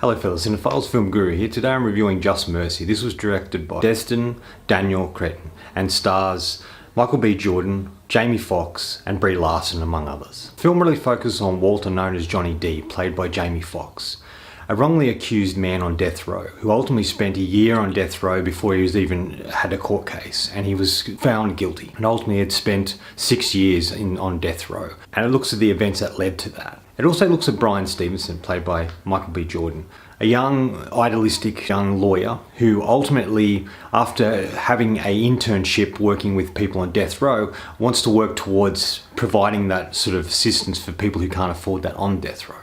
Hello fellas, Cinephiles Film Guru here. Today I'm reviewing Just Mercy. This was directed by Destin Daniel Cretton and stars Michael B. Jordan, Jamie Foxx and Brie Larson among others. The film really focuses on Walter, known as Johnny D, played by Jamie Foxx, a wrongly accused man on death row who ultimately spent a year on death row before he was even had a court case, and he was found guilty and ultimately had spent 6 years on death row. And it looks at the events that led to that. It also looks at Bryan Stevenson, played by Michael B. Jordan, a young, idealistic young lawyer who ultimately, after having an internship working with people on death row, wants to work towards providing that sort of assistance for people who can't afford that on death row.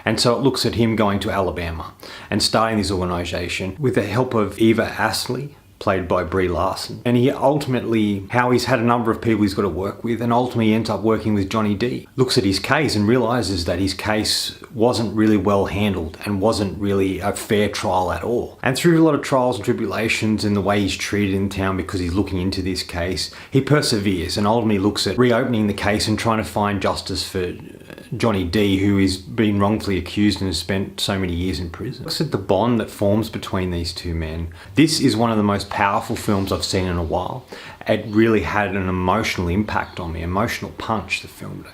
And so it looks at him going to Alabama and starting this organisation with the help of Eva Astley, played by Brie Larson. And he ultimately, how he's had a number of people he's got to work with, and ultimately ends up working with Johnny D. Looks at his case and realises that his case wasn't really well handled and wasn't really a fair trial at all. And through a lot of trials and tribulations and the way he's treated in town because he's looking into this case, he perseveres and ultimately looks at reopening the case and trying to find justice for Johnny D, who is being wrongfully accused and has spent so many years in prison. Looks at the bond that forms between these two men. This is one of the most powerful films I've seen in a while. It really had an emotional impact on me, emotional punch, the film did.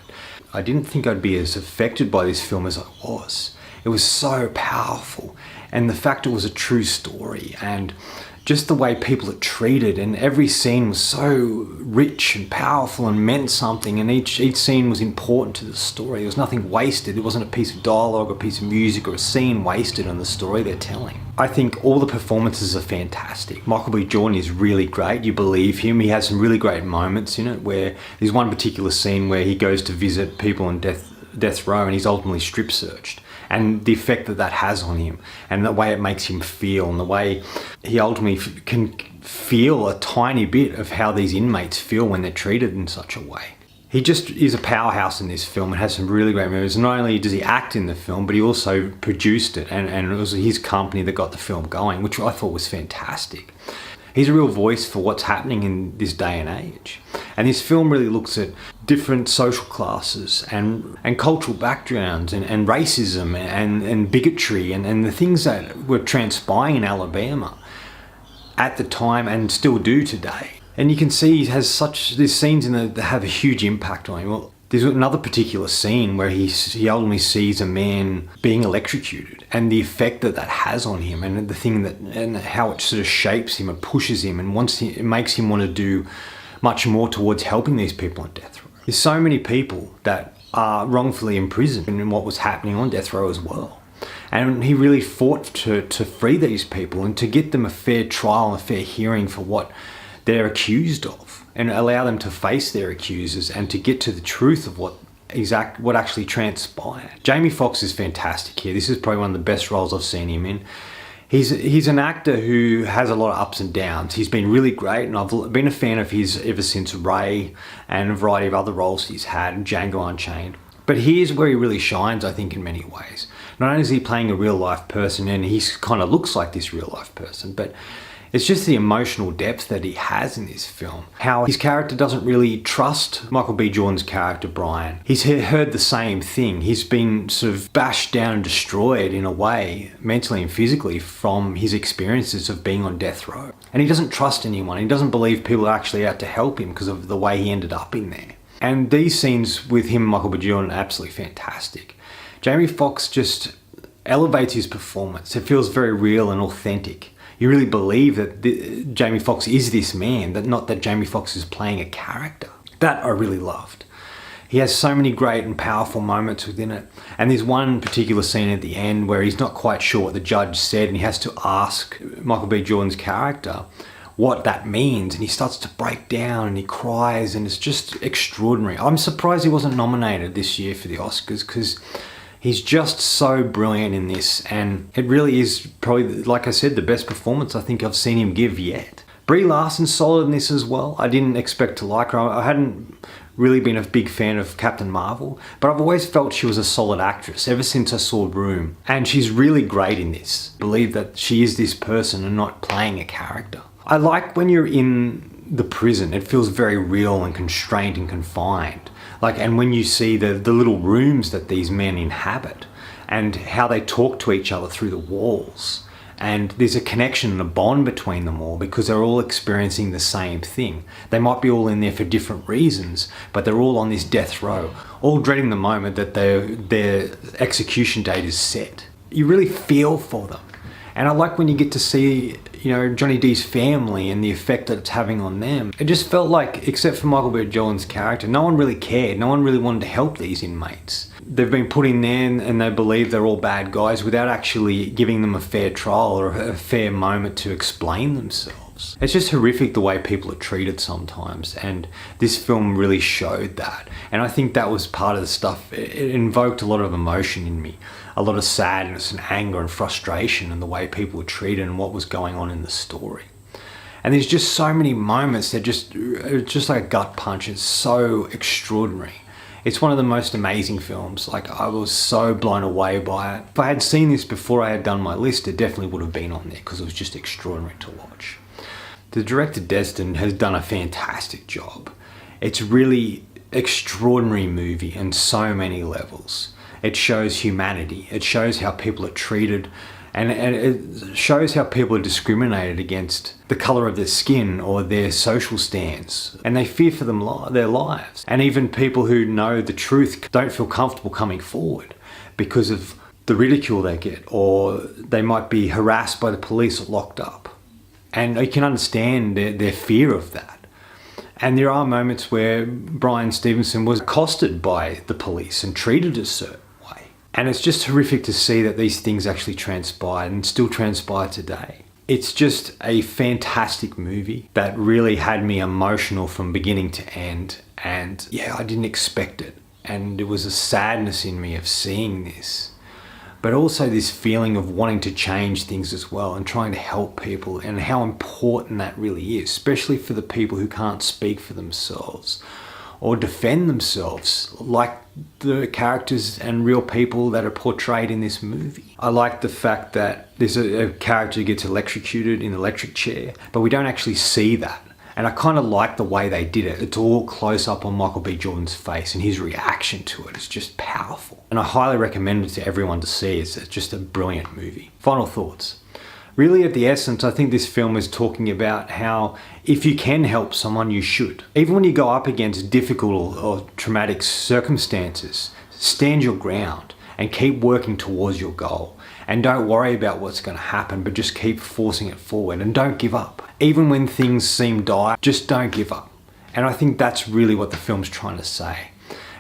I didn't think I'd be as affected by this film as I was. It was so powerful, and the fact it was a true story, and just the way people are treated, and every scene was so rich and powerful and meant something, and each scene was important to the story. There was nothing wasted. There wasn't a piece of dialogue, a piece of music, or a scene wasted on the story they're telling. I think all the performances are fantastic. Michael B. Jordan is really great. You believe him. He has some really great moments in it, where there's one particular scene where he goes to visit people on death row and he's ultimately strip searched, and the effect that that has on him, and the way it makes him feel, and the way he ultimately can feel a tiny bit of how these inmates feel when they're treated in such a way. He just is a powerhouse in this film and has some really great movies. Not only does he act in the film, but he also produced it, and it was his company that got the film going, which I thought was fantastic. He's a real voice for what's happening in this day and age. And this film really looks at different social classes and cultural backgrounds and racism and bigotry and the things that were transpiring in Alabama at the time and still do today. And you can see he has there's scenes in that have a huge impact on him. Well, there's another particular scene where he ultimately sees a man being electrocuted, and the effect that has on him, and the thing and how it sort of shapes him and pushes him, and it makes him want to do much more towards helping these people on death row. There's so many people that are wrongfully imprisoned in what was happening on death row as well. And he really fought to free these people and to get them a fair trial and a fair hearing for what they're accused of, and allow them to face their accusers and to get to the truth of what actually transpired. Jamie Foxx is fantastic here. This is probably one of the best roles I've seen him in. He's an actor who has a lot of ups and downs. He's been really great, and I've been a fan of his ever since Ray and a variety of other roles he's had, Django Unchained. But here's where he really shines, I think, in many ways. Not only is he playing a real life person, and he kind of looks like this real life person, but it's just the emotional depth that he has in this film. How his character doesn't really trust Michael B. Jordan's character, Brian. He's heard the same thing. He's been sort of bashed down and destroyed in a way, mentally and physically, from his experiences of being on death row. And he doesn't trust anyone. He doesn't believe people are actually out to help him because of the way he ended up in there. And these scenes with him and Michael B. Jordan are absolutely fantastic. Jamie Foxx just elevates his performance. It feels very real and authentic. You really believe that Jamie Foxx is this man, not that Jamie Foxx is playing a character. That I really loved. He has so many great and powerful moments within it. And there's one particular scene at the end where he's not quite sure what the judge said, and he has to ask Michael B. Jordan's character what that means, and he starts to break down and he cries, and it's just extraordinary. I'm surprised he wasn't nominated this year for the Oscars, because he's just so brilliant in this, and it really is probably, like I said, the best performance I think I've seen him give yet. Brie Larson's solid in this as well. I didn't expect to like her. I hadn't really been a big fan of Captain Marvel, but I've always felt she was a solid actress ever since I saw Room, and she's really great in this. I believe that she is this person and not playing a character. I like when you're in the prison, it feels very real and constrained and confined. And when you see the little rooms that these men inhabit, and how they talk to each other through the walls. And there's a connection and a bond between them all because they're all experiencing the same thing. They might be all in there for different reasons, but they're all on this death row, all dreading the moment that their execution date is set. You really feel for them. And I like when you get to see, Johnny D's family and the effect that it's having on them. It just felt like, except for Michael B. Jordan's character, no one really cared. No one really wanted to help these inmates. They've been put in there and they believe they're all bad guys without actually giving them a fair trial or a fair moment to explain themselves. It's just horrific the way people are treated sometimes, and this film really showed that. And I think that was part of the stuff. It invoked a lot of emotion in me, a lot of sadness and anger and frustration in the way people were treated and what was going on in the story. And there's just so many moments that it's just like a gut punch. It's so extraordinary. It's one of the most amazing films. Like, I was so blown away by it. If I had seen this before I had done my list, it definitely would have been on there because it was just extraordinary to watch. The director Destin has done a fantastic job. It's really extraordinary movie in so many levels. It shows humanity. It shows how people are treated, and it shows how people are discriminated against the color of their skin or their social stance, and they fear for their lives. And even people who know the truth don't feel comfortable coming forward because of the ridicule they get, or they might be harassed by the police or locked up. And you can understand their fear of that. And there are moments where Brian Stevenson was accosted by the police and treated a certain way. And it's just horrific to see that these things actually transpired and still transpire today. It's just a fantastic movie that really had me emotional from beginning to end. And yeah, I didn't expect it. And there was a sadness in me of seeing this, but also this feeling of wanting to change things as well and trying to help people, and how important that really is, especially for the people who can't speak for themselves or defend themselves, like the characters and real people that are portrayed in this movie. I like the fact that there's a character who gets electrocuted in the electric chair, but we don't actually see that. And I kind of like the way they did it. It's all close up on Michael B. Jordan's face and his reaction to it. It's just powerful. And I highly recommend it to everyone to see. It's just a brilliant movie. Final thoughts. Really, at the essence, I think this film is talking about how if you can help someone, you should. Even when you go up against difficult or traumatic circumstances, stand your ground and keep working towards your goal. And don't worry about what's going to happen, but just keep forcing it forward and don't give up. Even when things seem dire, just don't give up. And I think that's really what the film's trying to say.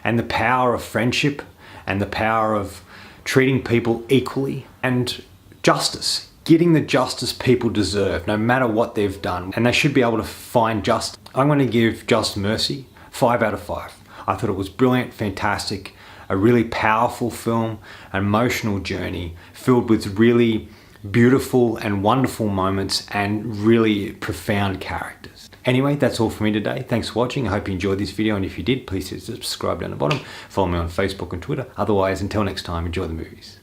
And the power of friendship and the power of treating people equally, and justice, getting the justice people deserve, no matter what they've done. And they should be able to find justice. I'm going to give Just Mercy 5 out of 5. I thought it was brilliant, fantastic, a really powerful film, an emotional journey filled with really beautiful and wonderful moments and really profound characters. Anyway, that's all for me today. Thanks for watching. I hope you enjoyed this video, and if you did, please hit subscribe down the bottom. Follow me on Facebook and Twitter. Otherwise, until next time, enjoy the movies.